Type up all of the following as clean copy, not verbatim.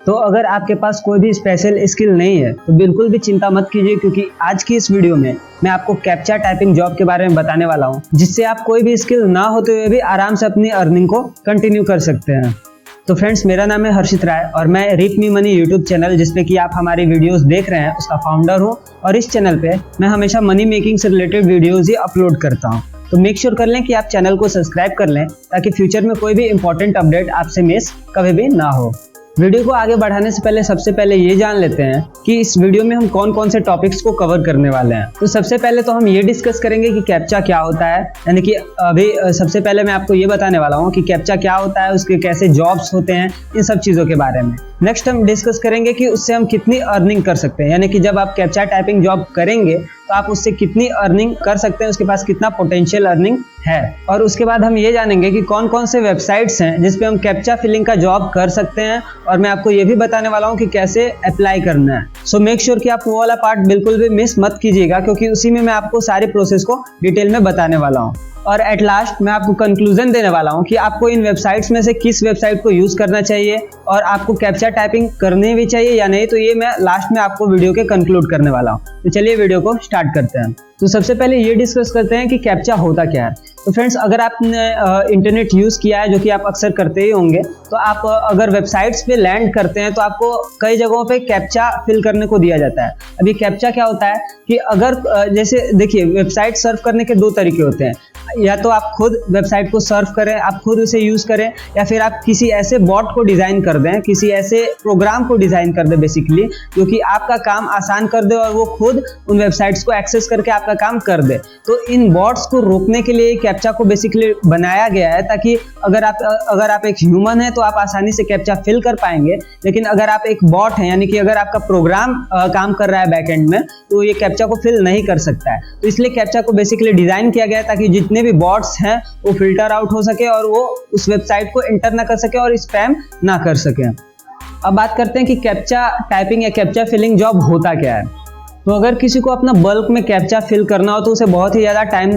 तो अगर आपके पास कोई भी स्पेशल स्किल नहीं है तो बिल्कुल भी चिंता मत कीजिए, क्योंकि आज की इस वीडियो में मैं आपको कैप्चा टाइपिंग जॉब के बारे में बताने वाला हूं, जिससे आप कोई भी स्किल ना होते हुए भी आराम से अपनी अर्निंग को कंटिन्यू कर सकते हैं। तो फ्रेंड्स, मेरा नाम है हर्षित राय और मैं reap me money YouTube channel, जिसपे कि आप हमारी वीडियोस देख रहे हैं, उसका फाउंडर हूँ। और इस चैनल पे मैं हमेशा मनी मेकिंग से रिलेटेड वीडियोस ही अपलोड करता हूँ। तो मेक श्योर कर लें कि आप चैनल को सब्सक्राइब कर लें, ताकि फ्यूचर में कोई भी इंपॉर्टेंट अपडेट आपसे मिस कभी भी ना हो। वीडियो को आगे बढ़ाने से पहले सबसे पहले ये जान लेते हैं कि इस वीडियो में हम कौन कौन से टॉपिक्स को कवर करने वाले हैं। तो सबसे पहले तो हम ये डिस्कस करेंगे कि कैप्चा क्या होता है, यानी कि अभी सबसे पहले मैं आपको ये बताने वाला हूँ कि कैप्चा क्या होता है, उसके कैसे जॉब्स होते हैं, इन सब चीज़ों के बारे में। नेक्स्ट हम डिस्कस करेंगे कि उससे हम कितनी अर्निंग कर सकते हैं, यानी कि जब आप कैप्चा टाइपिंग जॉब करेंगे तो आप उससे कितनी अर्निंग कर सकते हैं, उसके पास कितना पोटेंशियल अर्निंग है। और उसके बाद हम ये जानेंगे कि कौन कौन से वेबसाइट्स हैं जिस पे हम कैप्चा फिलिंग का जॉब कर सकते हैं, और मैं आपको ये भी बताने वाला हूँ कि कैसे अप्लाई करना है। सो मेक श्योर कि आप वो वाला पार्ट बिल्कुल भी मिस मत कीजिएगा, क्योंकि उसी में मैं आपको सारी प्रोसेस को डिटेल में बताने वाला हूँ। और एट लास्ट मैं आपको कंक्लूजन देने वाला हूँ कि आपको इन वेबसाइट्स में से किस वेबसाइट को यूज़ करना चाहिए और आपको कैप्चा टाइपिंग करनी भी चाहिए या नहीं। तो ये मैं लास्ट में आपको वीडियो के कंक्लूड करने वाला हूँ। तो चलिए वीडियो को स्टार्ट करते हैं। तो सबसे पहले ये डिस्कस करते हैं कि कैप्चा होता क्या है। तो फ्रेंड्स, अगर आपने इंटरनेट यूज़ किया है, जो कि आप अक्सर करते ही होंगे, तो आप अगर वेबसाइट्स पे लैंड करते हैं तो आपको कई जगहों पे कैप्चा फिल करने को दिया जाता है। अभी कैप्चा क्या होता है कि अगर जैसे देखिए, वेबसाइट सर्फ करने के दो तरीके होते हैं। या तो आप खुद वेबसाइट को सर्फ करें, आप खुद उसे यूज़ करें, या फिर आप किसी ऐसे बॉट को डिज़ाइन कर दें, किसी ऐसे प्रोग्राम को डिज़ाइन कर दें बेसिकली, जो कि आपका काम आसान कर दे और वो खुद उन वेबसाइट्स को एक्सेस करके आपका काम कर दे। तो इन बॉट्स को रोकने के लिए कैप्चा को बेसिकली बनाया गया है, ताकि अगर आप एक ह्यूमन है तो आप आसानी से कैप्चा फिल कर पाएंगे, लेकिन अगर आप एक बॉट हैं, यानी कि अगर आपका प्रोग्राम काम कर रहा है बैकएंड में, तो ये कैप्चा को फिल नहीं कर सकता है। तो इसलिए कैप्चा को बेसिकली डिज़ाइन किया गया है ताकि जितने भी बॉट्स हैं वो फिल्टर आउट हो सके और वो उस वेबसाइट को एंटर ना कर सके और स्पैम ना कर सके। अब बात करते हैं कि कैप्चा टाइपिंग या कैप्चा फिलिंग जॉब होता क्या है। तो अगर किसी को अपना बल्क में कैप्चा फिल करना हो तो उसे बहुत ही ज़्यादा टाइम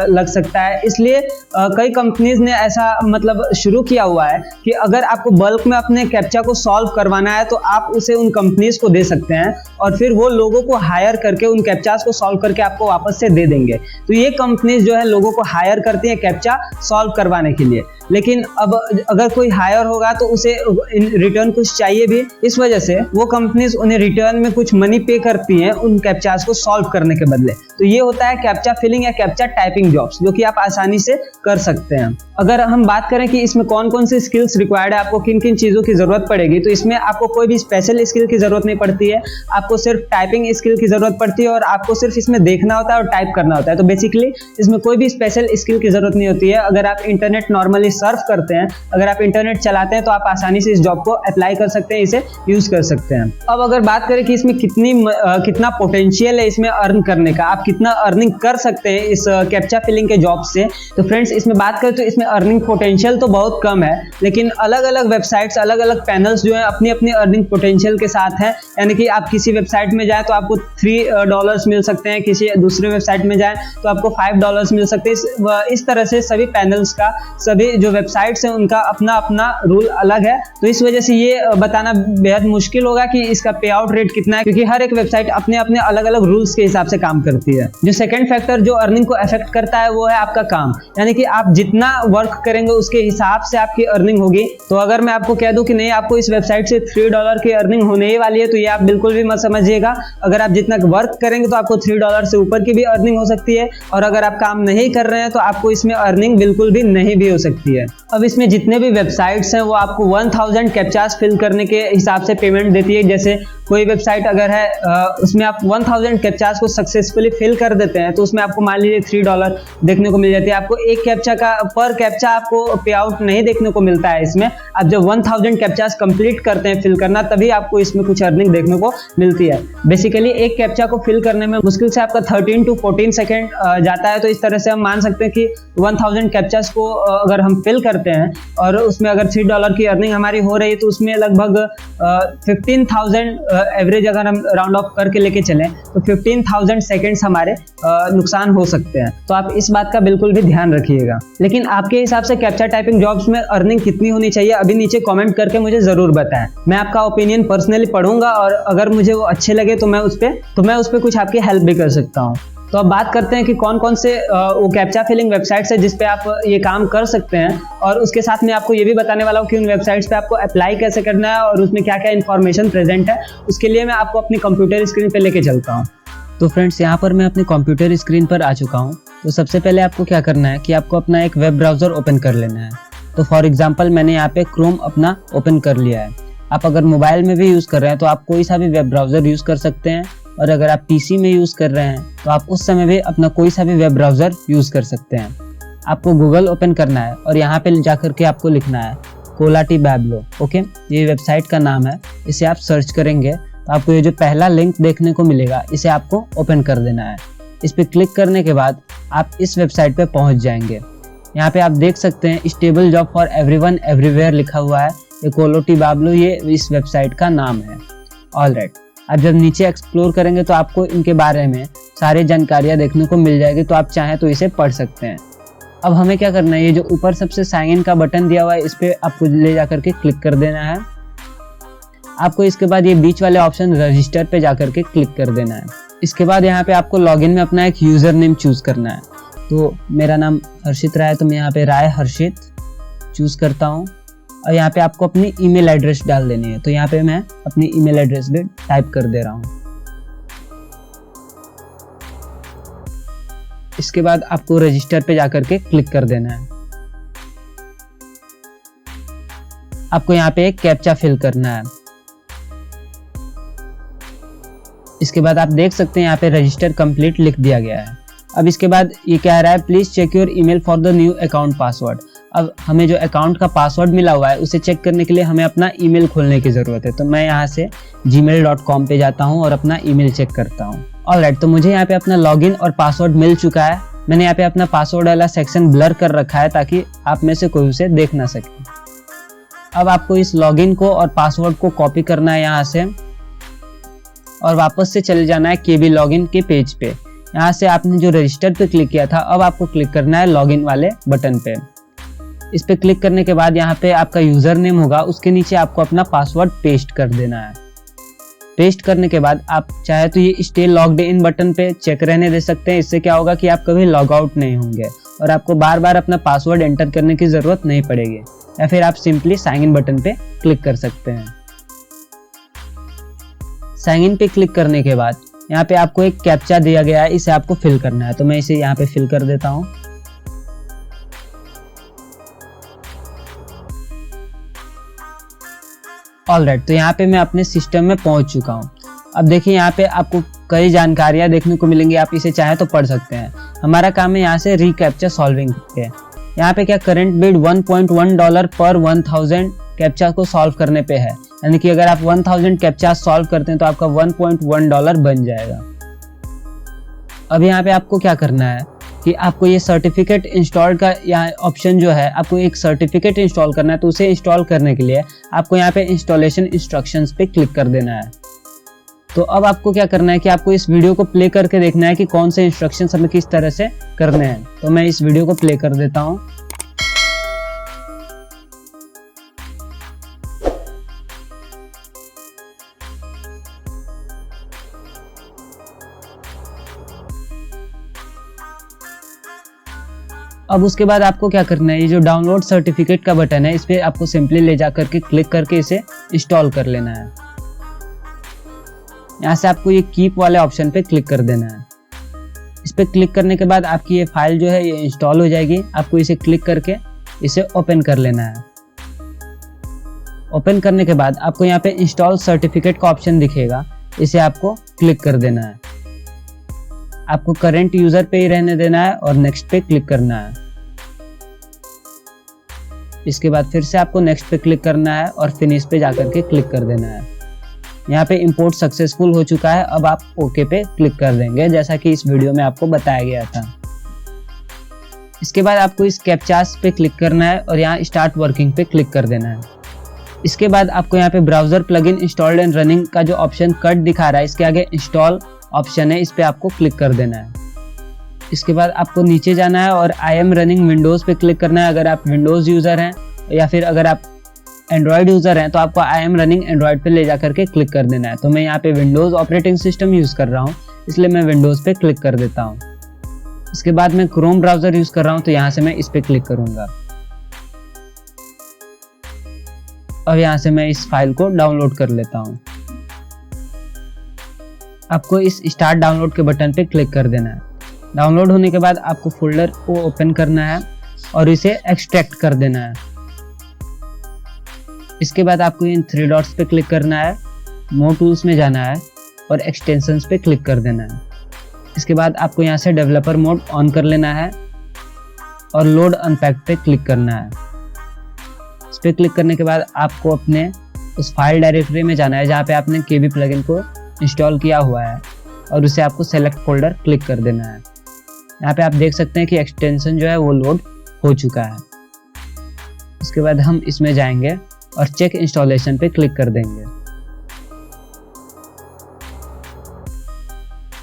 लग सकता है। इसलिए कई कंपनीज ने ऐसा शुरू किया हुआ है कि अगर आपको बल्क में अपने कैप्चा को सॉल्व करवाना है तो आप उसे उन कंपनीज को दे सकते हैं, और फिर वो लोगों को हायर करके उन कैप्चास को सॉल्व करके आपको वापस से दे देंगे। तो ये कंपनीज जो है लोगों को हायर करती हैं कैप्चा सॉल्व करवाने के लिए। लेकिन अब अगर कोई हायर होगा तो उसे रिटर्न कुछ चाहिए भी, इस वजह से वो कंपनीज उन्हें रिटर्न में कुछ मनी पे करती हैं उन कैप्चास को सॉल्व करने के बदले। तो ये होता है कैप्चा फिलिंग या कैप्चा टाइपिंग जॉब्स, जो कि आप आसानी से कर सकते हैं। अगर हम बात करें कि इसमें कौन कौन से स्किल्स रिक्वायर्ड है, आपको किन किन चीज़ों की ज़रूरत पड़ेगी, तो इसमें आपको कोई भी स्पेशल स्किल की ज़रूरत नहीं पड़ती है। आपको सिर्फ टाइपिंग स्किल की ज़रूरत पड़ती है और आपको सिर्फ इसमें देखना होता है और टाइप करना होता है। तो बेसिकली इसमें कोई भी स्पेशल स्किल की ज़रूरत नहीं होती है। अगर आप इंटरनेट नॉर्मली सर्फ करते हैं, अगर आप इंटरनेट चलाते हैं, तो आप आसानी से इस जॉब को अप्लाई कर सकते हैं, इसे यूज़ कर सकते हैं। अब अगर बात करें कि इसमें कितना पोटेंशियल है इसमें अर्न करने का, आप कितना अर्निंग कर सकते हैं इस कैप्चा फिलिंग के जॉब से, तो फ्रेंड्स इसमें बात करें तो इसमें अर्निंग पोटेंशियल तो बहुत कम है, लेकिन अलग अलग वेबसाइट्स, अलग अलग पैनल्स जो है अपनी अपनी अर्निंग पोटेंशियल के साथ हैं। यानी कि आप किसी वेबसाइट में जाएं तो आपको $3 मिल सकते हैं, किसी दूसरे वेबसाइट में जाएं तो आपको $5 मिल सकते हैं। इस तरह से सभी पैनल्स का, सभी जो वेबसाइट्स हैं उनका अपना अपना रूल अलग है। तो इस वजह से ये बताना बेहद मुश्किल होगा कि इसका पे आउट रेट कितना है, क्योंकि हर एक वेबसाइट अपने अपने अलग अलग रूल्स के हिसाब से काम करती है। जो सेकंड फैक्टर जो अर्निंग को अफेक्ट करता है वो है आपका काम, यानी कि आप जितना वर्क करेंगे उसके हिसाब से आपकी अर्निंग होगी। तो अगर मैं आपको कह दूं कि नहीं, आपको इस वेबसाइट से $3 की अर्निंग होने ही वाली है, तो ये आप बिल्कुल भी मत समझिएगा। अगर आप जितना वर्क करेंगे तो आपको $3 से ऊपर की भी अर्निंग हो सकती है, और अगर आप काम नहीं कर रहे हैं तो आपको इसमें अर्निंग बिल्कुल भी नहीं भी हो सकती है। अब इसमें जितने भी वेबसाइट्स हैं वो आपको 1000 कैप्चास फिल करने के हिसाब से पेमेंट देती है। जैसे कोई वेबसाइट अगर है उसमें आप 1000 कैप्चास को सक्सेसफुली फिल कर देते हैं तो उसमें आपको मान लीजिए $3 देखने को मिल जाती है। आपको एक कैप्चा का पर कैप्चा आपको पे आउट नहीं देखने को मिलता है। इसमें आप जब 1000 कैप्चास कंप्लीट करते हैं फिल करना, तभी आपको इसमें कुछ अर्निंग देखने को मिलती है। बेसिकली एक कैप्चा को फिल करने में मुश्किल से आपका 13 to 14 सेकेंड जाता है। तो इस तरह से हम मान सकते हैं कि 1000 कैप्चास को अगर हम फिल करते करते हैं और उसमें अगर $3 की अर्निंग हमारी हो रही है तो उसमें लगभग 15,000 एवरेज अगर हम राउंड ऑफ करके लेके चलें तो 15,000 सेकेंड्स हमारे नुकसान हो सकते हैं। तो आप इस बात का बिल्कुल भी ध्यान रखिएगा। लेकिन आपके हिसाब से कैप्चा टाइपिंग जॉब्स में अर्निंग कितनी होनी चाहिए अभी नीचे कमेंट करके मुझे जरूर बताएं। मैं आपका ओपिनियन पर्सनली पढ़ूंगा और अगर मुझे वो अच्छे लगे तो मैं उस पे कुछ आपकी हेल्प भी कर सकता हूँ। तो अब बात करते हैं कि कौन कौन से वो कैप्चा फिलिंग वेबसाइट्स है जिस पे आप ये काम कर सकते हैं, और उसके साथ में आपको ये भी बताने वाला हूँ कि उन वेबसाइट्स पे आपको अप्लाई कैसे करना है और उसमें क्या क्या इन्फॉर्मेशन प्रेजेंट है। उसके लिए मैं आपको अपनी कंप्यूटर स्क्रीन पे लेके चलता हूँ। तो फ्रेंड्स, यहाँ पर मैं अपनी कंप्यूटर स्क्रीन पर आ चुका हूँ। तो सबसे पहले आपको क्या करना है कि आपको अपना एक वेब ब्राउजर ओपन कर लेना है। तो फॉर एग्जाम्पल मैंने यहाँ पे क्रोम अपना ओपन कर लिया है। आप अगर मोबाइल में भी यूज़ कर रहे हैं तो आप कोई सा भी वेब ब्राउज़र यूज़ कर सकते हैं, और अगर आप पीसी में यूज़ कर रहे हैं तो आप उस समय भी अपना कोई सा भी वेब ब्राउज़र यूज़ कर सकते हैं। आपको गूगल ओपन करना है और यहाँ पे जाकर के आपको लिखना है कोलाटी बैब्लो। ओके, ये वेबसाइट का नाम है। इसे आप सर्च करेंगे तो आपको ये जो पहला लिंक देखने को मिलेगा इसे आपको ओपन कर देना है। इस पर क्लिक करने के बाद आप इस वेबसाइट पे पहुंच जाएंगे। यहाँ पे आप देख सकते हैं stable job for everyone everywhere लिखा हुआ है। ये कोलाटी बैब्लो ये इस वेबसाइट का नाम है। ऑलराइट, अब जब नीचे एक्सप्लोर करेंगे तो आपको इनके बारे में सारी जानकारियाँ देखने को मिल जाएगी, तो आप चाहें तो इसे पढ़ सकते हैं। अब हमें क्या करना है, ये जो ऊपर सबसे साइन इन का बटन दिया हुआ है इस पर आपको ले जाकर के क्लिक कर देना है। आपको इसके बाद ये बीच वाले ऑप्शन रजिस्टर पे जाकर के क्लिक कर देना है। इसके बाद यहाँ पे आपको लॉगिन में अपना एक यूज़र नेम चूज़ करना है। तो मेरा नाम हर्षित राय, तो मैं यहाँ पे राय हर्षित चूज़ करता हूँ और यहाँ पे आपको अपनी ईमेल एड्रेस डाल देनी है। तो यहाँ पे मैं अपनी ईमेल एड्रेस भी टाइप कर दे रहा हूँ। इसके बाद आपको रजिस्टर पे जाकर के क्लिक कर देना है। आपको यहाँ पे एक कैप्चा फिल करना है। इसके बाद आप देख सकते हैं यहाँ पे रजिस्टर कंप्लीट लिख दिया गया है। अब इसके बाद ये कह रहा है please check your email for the new account password. अब हमें जो अकाउंट का पासवर्ड मिला हुआ है उसे चेक करने के लिए हमें अपना ईमेल खोलने की ज़रूरत है। तो मैं यहाँ से gmail.com पे जाता हूँ और अपना ईमेल चेक करता हूँ। ऑलराइट, तो मुझे यहाँ पे अपना लॉगिन और पासवर्ड मिल चुका है। मैंने यहाँ पे अपना पासवर्ड वाला सेक्शन ब्लर कर रखा है ताकि आप में से कोई उसे देख ना सके। अब आपको इस लॉगिन को और पासवर्ड को कॉपी करना है यहाँ से और वापस से चले जाना है केबी लॉगिन के पेज पे। यहाँ से आपने जो रजिस्टर पे क्लिक किया था अब आपको क्लिक करना है लॉगिन वाले बटन पे। इस पे क्लिक करने के बाद यहाँ पे आपका यूजर नेम होगा, उसके नीचे आपको अपना पासवर्ड पेस्ट कर देना है। पेस्ट करने के बाद आप चाहे तो ये स्टे लॉग्ड इन बटन पे चेक रहने दे सकते हैं। इससे क्या होगा कि आप कभी लॉग आउट नहीं होंगे और आपको बार बार अपना पासवर्ड एंटर करने की जरूरत नहीं पड़ेगी। या फिर आप सिंपली साइन इन बटन पे क्लिक कर सकते हैं। साइन इन पे क्लिक करने के बाद यहाँ पे आपको एक कैप्चा दिया गया है, इसे आपको फिल करना है। तो मैं इसे यहाँ पे फिल कर देता हूँ। ऑलराइट, तो यहाँ पे मैं अपने सिस्टम में पहुँच चुका हूँ। अब देखिए यहाँ पे आपको कई जानकारियाँ देखने को मिलेंगी, आप इसे चाहे तो पढ़ सकते हैं। हमारा काम है यहाँ से रिकैप्चा सॉल्विंग पे। यहाँ पे क्या करंट बिड $1.1 पर 1000 कैप्चा को सॉल्व करने पे है, यानी कि अगर आप 1000 कैप्चा सॉल्व करते हैं तो आपका $1.1 बन जाएगा। अब यहाँ पे आपको क्या करना है कि आपको ये सर्टिफिकेट इंस्टॉल का यहाँ ऑप्शन जो है, आपको एक सर्टिफिकेट इंस्टॉल करना है। तो उसे इंस्टॉल करने के लिए आपको यहाँ पे इंस्टॉलेशन इंस्ट्रक्शंस पे क्लिक कर देना है। तो अब आपको क्या करना है कि आपको इस वीडियो को प्ले करके देखना है कि कौन से इंस्ट्रक्शंस हमें किस तरह से करने हैं। तो मैं इस वीडियो को प्ले कर देता हूँ। अब उसके बाद आपको क्या करना है, ये जो डाउनलोड सर्टिफिकेट का बटन है इस पे आपको सिंपली ले जा करके क्लिक करके इसे इंस्टॉल कर लेना है। यहाँ से आपको ये कीप वाले ऑप्शन पे क्लिक कर देना है। इस पे क्लिक करने के बाद आपकी ये फाइल जो है ये इंस्टॉल हो जाएगी। आपको इसे क्लिक करके इसे ओपन कर लेना है। ओपन करने के बाद आपको यहाँ पे इंस्टॉल सर्टिफिकेट का ऑप्शन दिखेगा, इसे आपको क्लिक कर देना है। आपको करंट यूजर पे ही रहने देना है और नेक्स्ट पे क्लिक करना है। इसके बाद फिर से आपको नेक्स्ट पे क्लिक करना है और फिनिश पे जाकर के क्लिक कर देना है। यहाँ पे इंपोर्ट सक्सेसफुल हो चुका है। अब आप ओके पे क्लिक कर देंगे, जैसा कि इस वीडियो में आपको बताया गया था। इसके बाद आपको इस कैप्चास पे क्लिक करना है और यहाँ स्टार्ट वर्किंग पे क्लिक कर देना है। इसके बाद आपको यहाँ पे browser plugin installed and running का जो ऑप्शन कट दिखा रहा है, इसके आगे इंस्टॉल ऑप्शन है, इस पे आपको क्लिक कर देना है। इसके बाद आपको नीचे जाना है और आई एम रनिंग विंडोज़ पे क्लिक करना है। अगर आप विंडोज़ यूज़र हैं या फिर अगर आप एंड्रॉयड यूज़र हैं तो आपको आई एम रनिंग एंड्रॉयड पे ले जा करके क्लिक कर देना है। तो मैं यहाँ पे विंडोज़ ऑपरेटिंग सिस्टम यूज़ कर रहा हूँ, इसलिए मैं विंडोज़ पे क्लिक कर देता हूँ। इसके बाद मैं क्रोम ब्राउज़र यूज़ कर रहा हूँ, तो यहाँ से मैं इस पे क्लिक करूँगा। अब यहाँ से मैं इस फाइल को डाउनलोड कर लेता हूँ। आपको इस स्टार्ट डाउनलोड के बटन पे क्लिक कर देना है। डाउनलोड होने के बाद आपको फोल्डर को ओपन करना है और इसे एक्सट्रैक्ट कर देना है। इसके बाद आपको इन 3 डॉट्स पे क्लिक करना है, मोर टूल्स में जाना है और एक्सटेंशंस पे क्लिक कर देना है। इसके बाद आपको यहाँ से डेवलपर मोड ऑन कर लेना है और लोड अनपैक पे क्लिक करना है। इस पे क्लिक करने के बाद आपको अपने उस फाइल डायरेक्टरी में जाना है जहाँ पे आपने KB प्लगइन को इंस्टॉल किया हुआ है और उसे आपको सेलेक्ट फोल्डर क्लिक कर देना है। यहाँ पे आप देख सकते हैं कि एक्सटेंशन जो है वो लोड हो चुका है। उसके बाद हम इसमें जाएंगे और चेक इंस्टॉलेशन पे क्लिक कर देंगे।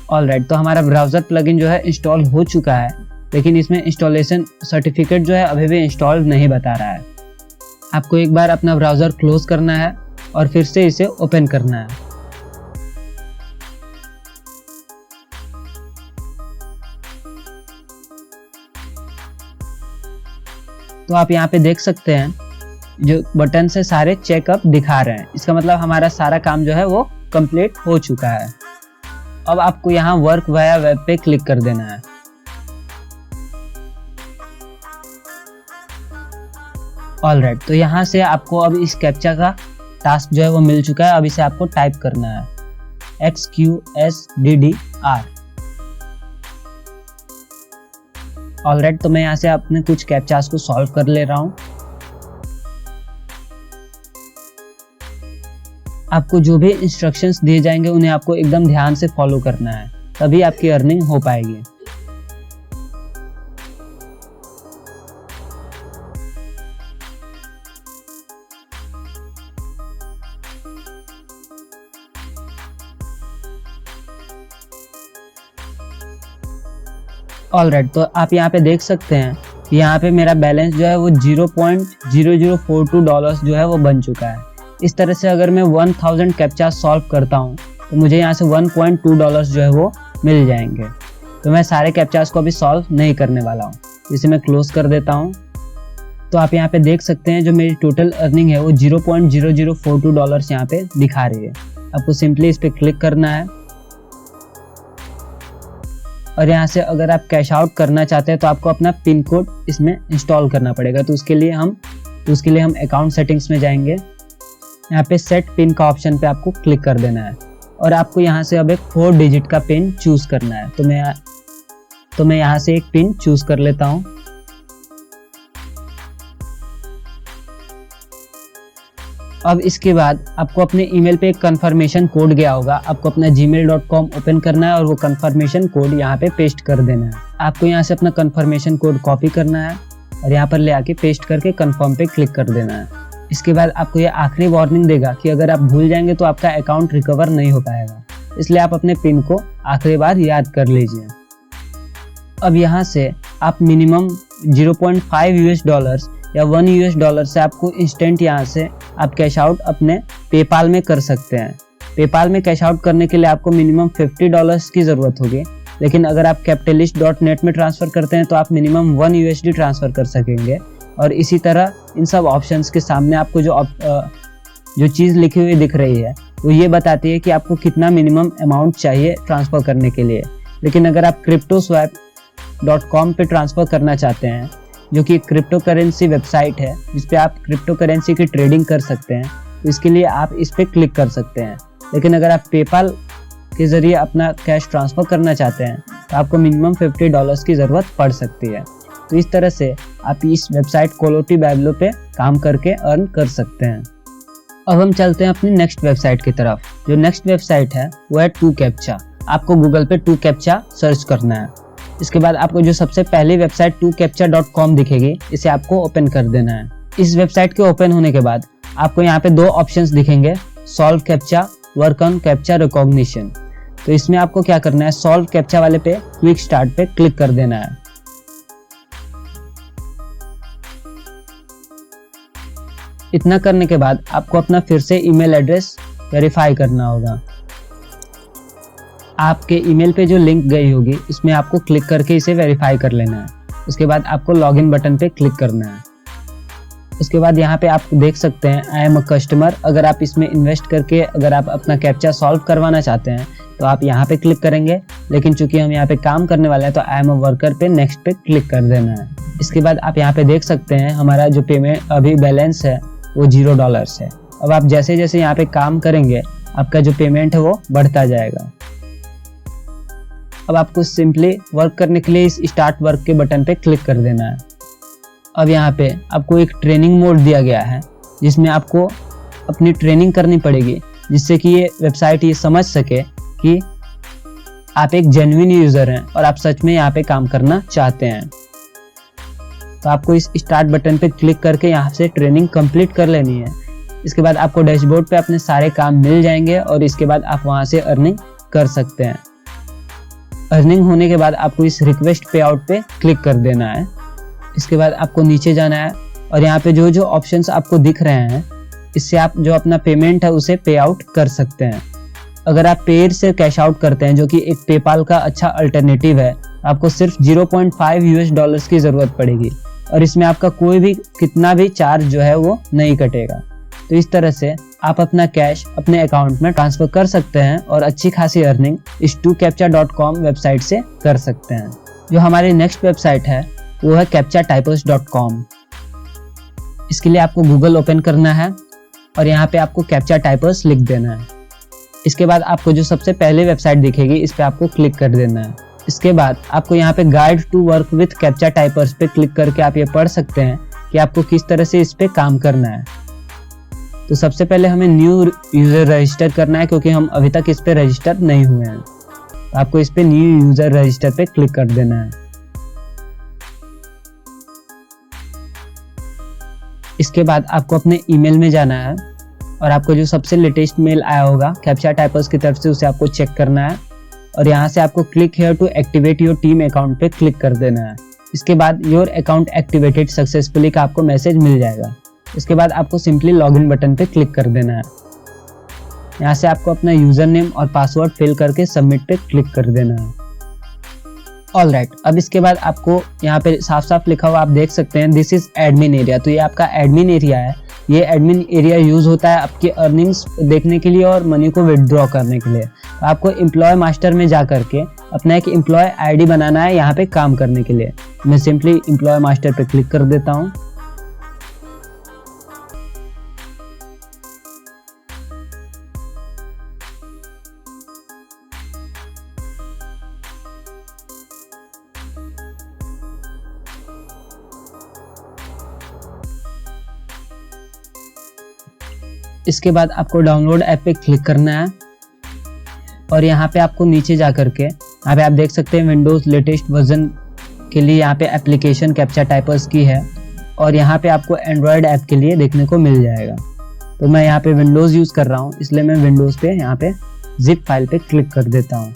ऑलराइट, तो हमारा ब्राउज़र प्लगइन जो है इंस्टॉल हो चुका है, लेकिन इसमें इंस्टॉलेशन सर्टिफिकेट जो है अभी भी इंस्टॉल नहीं बता रहा है। आपको एक बार अपना ब्राउज़र क्लोज करना है और फिर से इसे ओपन करना है। तो आप यहाँ पे देख सकते हैं जो बटन से सारे चेकअप दिखा रहे हैं, इसका मतलब हमारा सारा काम जो है वो कंप्लीट हो चुका है। अब आपको यहाँ वर्क वाया वेब पे क्लिक कर देना है। ऑलराइट, तो यहाँ से आपको अब इस कैप्चा का टास्क जो है वो मिल चुका है। अब इसे आपको टाइप करना है XQSDDR। ऑलराइट, तो मैं यहाँ से अपने कुछ कैप्चास को सॉल्व कर ले रहा हूँ। आपको जो भी इंस्ट्रक्शंस दिए जाएंगे उन्हें आपको एकदम ध्यान से फॉलो करना है, तभी आपकी अर्निंग हो पाएगी। ऑलराइट, तो आप यहाँ पे देख सकते हैं कि यहाँ पे मेरा बैलेंस जो है वो $0.0042 जो है वो बन चुका है। इस तरह से अगर मैं 1000 कैप्चा सॉल्व करता हूँ तो मुझे यहाँ से $1.2 जो है वो मिल जाएंगे। तो मैं सारे कैप्चास को अभी सॉल्व नहीं करने वाला हूँ, इसे मैं क्लोज कर देता हूँ। तो आप यहाँ पे देख सकते हैं जो मेरी टोटल अर्निंग है वो $0.0042 यहाँ पे दिखा रही है। आपको सिंपली इस पर क्लिक करना है और यहाँ से अगर आप कैश आउट करना चाहते हैं तो आपको अपना पिन कोड इसमें इंस्टॉल करना पड़ेगा। तो उसके लिए हम अकाउंट सेटिंग्स में जाएंगे। यहाँ पे सेट पिन का ऑप्शन पे आपको क्लिक कर देना है और आपको यहाँ से अब एक 4 डिजिट का पिन चूज करना है। तो मैं यहाँ से एक पिन चूज कर लेता हूँ। अब इसके बाद आपको अपने ईमेल पे एक कंफर्मेशन कोड गया होगा, आपको अपना gmail.com ओपन करना है और वो कंफर्मेशन कोड यहाँ पे पेस्ट कर देना है। आपको यहाँ से अपना कंफर्मेशन कोड कॉपी करना है और यहाँ पर ले आके पेस्ट करके कंफर्म पे क्लिक कर देना है। इसके बाद आपको ये आखिरी वार्निंग देगा कि अगर आप भूल जाएंगे तो आपका अकाउंट रिकवर नहीं हो पाएगा, इसलिए आप अपने पिन को आखिरी बार याद कर लीजिए। अब यहाँ से आप मिनिमम $0.5 या $1 से आपको इंस्टेंट यहाँ से आप कैश आउट अपने पेपाल में कर सकते हैं। पेपाल में कैश आउट करने के लिए आपको मिनिमम $50 की ज़रूरत होगी, लेकिन अगर आप capitalist.net में ट्रांसफ़र करते हैं तो आप मिनिमम $1 ट्रांसफ़र कर सकेंगे। और इसी तरह इन सब ऑप्शंस के सामने आपको जो चीज़ लिखी हुई दिख रही है वो ये बताती है कि आपको कितना मिनिमम अमाउंट चाहिए ट्रांसफ़र करने के लिए। लेकिन अगर आप cryptoswap.com पे ट्रांसफ़र करना चाहते हैं, जो कि क्रिप्टो करेंसी वेबसाइट है जिस पे आप क्रिप्टो करेंसी की ट्रेडिंग कर सकते हैं, तो इसके लिए आप इस पर क्लिक कर सकते हैं। लेकिन अगर आप पेपाल के ज़रिए अपना कैश ट्रांसफ़र करना चाहते हैं तो आपको मिनिमम $50 की ज़रूरत पड़ सकती है। तो इस तरह से आप इस वेबसाइट कोलोटी बैबलो पे काम करके अर्न कर सकते हैं। अब हम चलते हैं अपनी नेक्स्ट वेबसाइट की तरफ। जो नेक्स्ट वेबसाइट है वो है 2Captcha। आपको गूगल पे 2Captcha सर्च करना है। इसके बाद आपको जो सबसे पहली वेबसाइट 2captcha.com दिखेगी, इसे आपको ओपन कर देना है। इस वेबसाइट के ओपन होने के बाद आपको यहाँ पे 2 ऑप्शंस दिखेंगे, solve captcha, work on captcha recognition. तो इसमें आपको क्या करना है, सॉल्व कैप्चा वाले पे क्विक स्टार्ट पे क्लिक कर देना है। इतना करने के बाद आपको अपना फिर से ईमेल एड्रेस वेरीफाई करना होगा। आपके ईमेल पे जो लिंक गई होगी उसमें आपको क्लिक करके इसे वेरीफाई कर लेना है। उसके बाद आपको लॉगिन बटन पे क्लिक करना है। उसके बाद यहाँ पे आप देख सकते हैं आई एम अ कस्टमर। अगर आप इसमें इन्वेस्ट करके अगर आप अपना कैप्चा सॉल्व करवाना चाहते हैं तो आप यहाँ पे क्लिक करेंगे, लेकिन चूंकि हम यहाँ पे काम करने वाले हैं तो आई एम अ वर्कर पे नेक्स्ट पे क्लिक कर देना है। इसके बाद आप यहाँ पे देख सकते हैं हमारा जो पेमेंट अभी बैलेंस है वो $0 है। अब आप जैसे जैसे यहाँ पे काम करेंगे आपका जो पेमेंट है वो बढ़ता जाएगा। अब आपको सिंपली वर्क करने के लिए इस स्टार्ट वर्क के बटन पे क्लिक कर देना है। अब यहाँ पे आपको एक ट्रेनिंग मोड दिया गया है जिसमें आपको अपनी ट्रेनिंग करनी पड़ेगी, जिससे कि ये वेबसाइट ये समझ सके कि आप एक जेन्युइन यूजर हैं और आप सच में यहाँ पे काम करना चाहते हैं। तो आपको इस स्टार्ट बटन पे क्लिक करके यहाँ से ट्रेनिंग कंप्लीट कर लेनी है। इसके बाद आपको डैशबोर्ड पे अपने सारे काम मिल जाएंगे और इसके बाद आप वहाँ से अर्निंग कर सकते हैं। अर्निंग होने के बाद आपको इस रिक्वेस्ट पे आउट पे क्लिक कर देना है। इसके बाद आपको नीचे जाना है और यहाँ पे जो जो ऑप्शंस आपको दिख रहे हैं इससे आप जो अपना पेमेंट है उसे पे आउट कर सकते हैं। अगर आप पेड से कैश आउट करते हैं, जो कि एक पेपाल का अच्छा अल्टरनेटिव है, आपको सिर्फ $0.5 की ज़रूरत पड़ेगी और इसमें आपका कोई भी कितना भी चार्ज जो है वो नहीं कटेगा। तो इस तरह से आप अपना कैश अपने अकाउंट में ट्रांसफर कर सकते हैं और अच्छी खासी अर्निंग इस 2captcha.com वेबसाइट से कर सकते हैं। जो हमारी नेक्स्ट वेबसाइट है वो है captchatypers.com। इसके लिए आपको गूगल ओपन करना है और यहाँ पे आपको कैप्चा टाइपर्स लिख देना है। इसके बाद आपको जो सबसे पहले वेबसाइट दिखेगी इस पे आपको क्लिक कर देना है। इसके बाद आपको यहाँ पे guide to work with captcha typers पे क्लिक करके आप ये पढ़ सकते हैं कि आपको किस तरह से इस पे काम करना है। तो सबसे पहले हमें न्यू यूजर रजिस्टर करना है, क्योंकि हम अभी तक इस पे रजिस्टर नहीं हुए हैं। तो आपको इस पे न्यू यूजर रजिस्टर पे क्लिक कर देना है। इसके बाद आपको अपने ईमेल में जाना है और आपको जो सबसे लेटेस्ट मेल आया होगा कैप्चा टाइपर्स की तरफ से उसे आपको चेक करना है और यहाँ से आपको click here to activate your team account पे क्लिक कर देना है। इसके बाद योर अकाउंट एक्टिवेटेड सक्सेसफुली का आपको मैसेज मिल जाएगा। इसके बाद आपको सिंपली लॉगिन बटन पे क्लिक कर देना है। यहाँ से आपको अपना यूजर नेम और पासवर्ड फिल करके सबमिट पे क्लिक कर देना है। ऑलराइट, अब इसके बाद आपको यहाँ पे साफ साफ लिखा हुआ आप देख सकते हैं दिस इज एडमिन एरिया। तो ये आपका एडमिन एरिया है। ये एडमिन एरिया यूज होता है आपकी अर्निंग्स देखने के लिए और मनी को विथड्रॉ करने के लिए। तो आपको एम्प्लॉय मास्टर में जा करके अपना एक एम्प्लॉय आईडी बनाना है यहाँ पे काम करने के लिए। मैं सिंपली एम्प्लॉय मास्टर पे क्लिक कर देता हूँ। इसके बाद आपको डाउनलोड ऐप पे क्लिक करना है और यहाँ पे आपको नीचे जा करके यहाँ पे आप देख सकते हैं विंडोज़ लेटेस्ट वर्जन के लिए यहाँ पे एप्लीकेशन कैप्चा टाइपर्स की है और यहाँ पे आपको एंड्रॉयड ऐप के लिए देखने को मिल जाएगा। तो मैं यहाँ पे विंडोज़ यूज़ कर रहा हूँ, इसलिए मैं विंडोज़ पे यहाँ पे जिप फाइल पे क्लिक कर देता हूँ।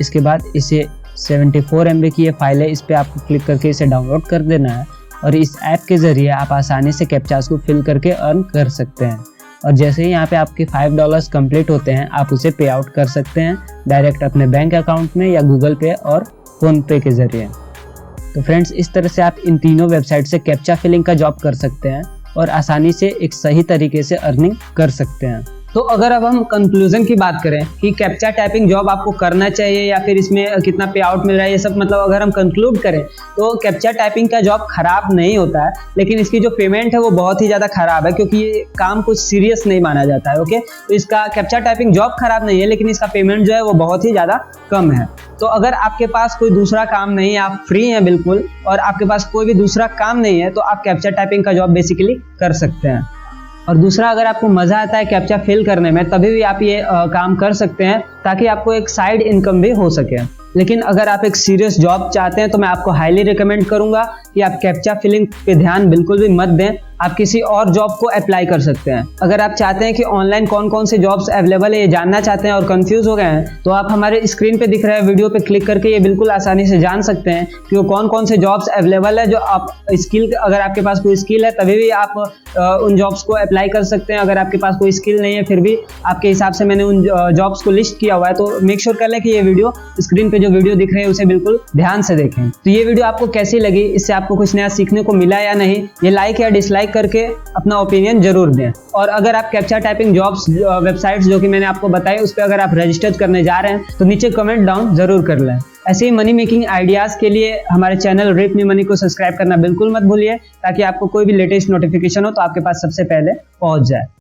इसके बाद इसे 74 MB की ये फाइल है, इस पर आपको क्लिक करके इसे डाउनलोड कर देना है और इस ऐप के ज़रिए आप आसानी से कैप्चास को फिल करके अर्न कर सकते हैं। और जैसे ही यहाँ पे आपके $5 कंप्लीट होते हैं आप उसे पे आउट कर सकते हैं डायरेक्ट अपने बैंक अकाउंट में या गूगल पे और फोन पे के जरिए। तो फ्रेंड्स, इस तरह से आप इन तीनों वेबसाइट से कैप्चा फिलिंग का जॉब कर सकते हैं और आसानी से एक सही तरीके से अर्निंग कर सकते हैं। तो अगर अब हम कंक्लूजन की बात करें कि कैप्चा टाइपिंग जॉब आपको करना चाहिए या फिर इसमें कितना पे आउट मिल रहा है, ये सब मतलब अगर हम कंक्लूड करें तो कैप्चा टाइपिंग का जॉब खराब नहीं होता है, लेकिन इसकी जो पेमेंट है वो बहुत ही ज़्यादा खराब है, क्योंकि ये काम कुछ सीरियस नहीं माना जाता है। ओके, तो इसका कैप्चा टाइपिंग जॉब खराब नहीं है, लेकिन इसका पेमेंट जो है वो बहुत ही ज़्यादा कम है। तो अगर आपके पास कोई दूसरा काम नहीं है, आप फ्री हैं बिल्कुल और आपके पास कोई भी दूसरा काम नहीं है, तो आप कैप्चा टाइपिंग का जॉब बेसिकली कर सकते हैं। और दूसरा, अगर आपको मज़ा आता है कैप्चा फिल करने में तभी भी आप ये काम कर सकते हैं ताकि आपको एक साइड इनकम भी हो सके। लेकिन अगर आप एक सीरियस जॉब चाहते हैं तो मैं आपको हाईली रिकमेंड करूंगा कि आप कैप्चा फिलिंग पे ध्यान बिल्कुल भी मत दें, आप किसी और जॉब को अप्लाई कर सकते हैं। अगर आप चाहते हैं कि ऑनलाइन कौन कौन से जॉब्स अवेलेबल है ये जानना चाहते हैं और कंफ्यूज हो गए हैं, तो आप हमारे स्क्रीन पे दिख रहे वीडियो पे क्लिक करके ये बिल्कुल आसानी से जान सकते हैं कि वो कौन कौन से जॉब्स अवेलेबल है। जो आप स्किल, अगर आपके पास कोई स्किल है तभी भी आप उन जॉब्स को अप्लाई कर सकते हैं। अगर आपके पास कोई स्किल नहीं है फिर भी आपके हिसाब से मैंने उन जॉब्स को लिस्ट किया हुआ है, तो मेक श्योर कर लें कि ये वीडियो स्क्रीन पे जो वीडियो दिख रहे हैं उसे बिल्कुल ध्यान से देखें। तो ये वीडियो आपको कैसी लगी, इससे आपको कुछ नया सीखने को मिला या नहीं, ये लाइक या डिसलाइक करके अपना ओपिनियन जरूर दें। और अगर आप कैप्चा टाइपिंग जॉब्स वेबसाइट्स जो कि मैंने आपको बताई उस पर अगर आप रजिस्टर करने जा रहे हैं तो नीचे कमेंट डाउन जरूर कर लें। ऐसे ही मनी मेकिंग आइडियाज के लिए हमारे चैनल रिप मी मनी को सब्सक्राइब करना बिल्कुल मत भूलिए, ताकि आपको कोई भी लेटेस्ट नोटिफिकेशन हो तो आपके पास सबसे पहले पहुंच जाए।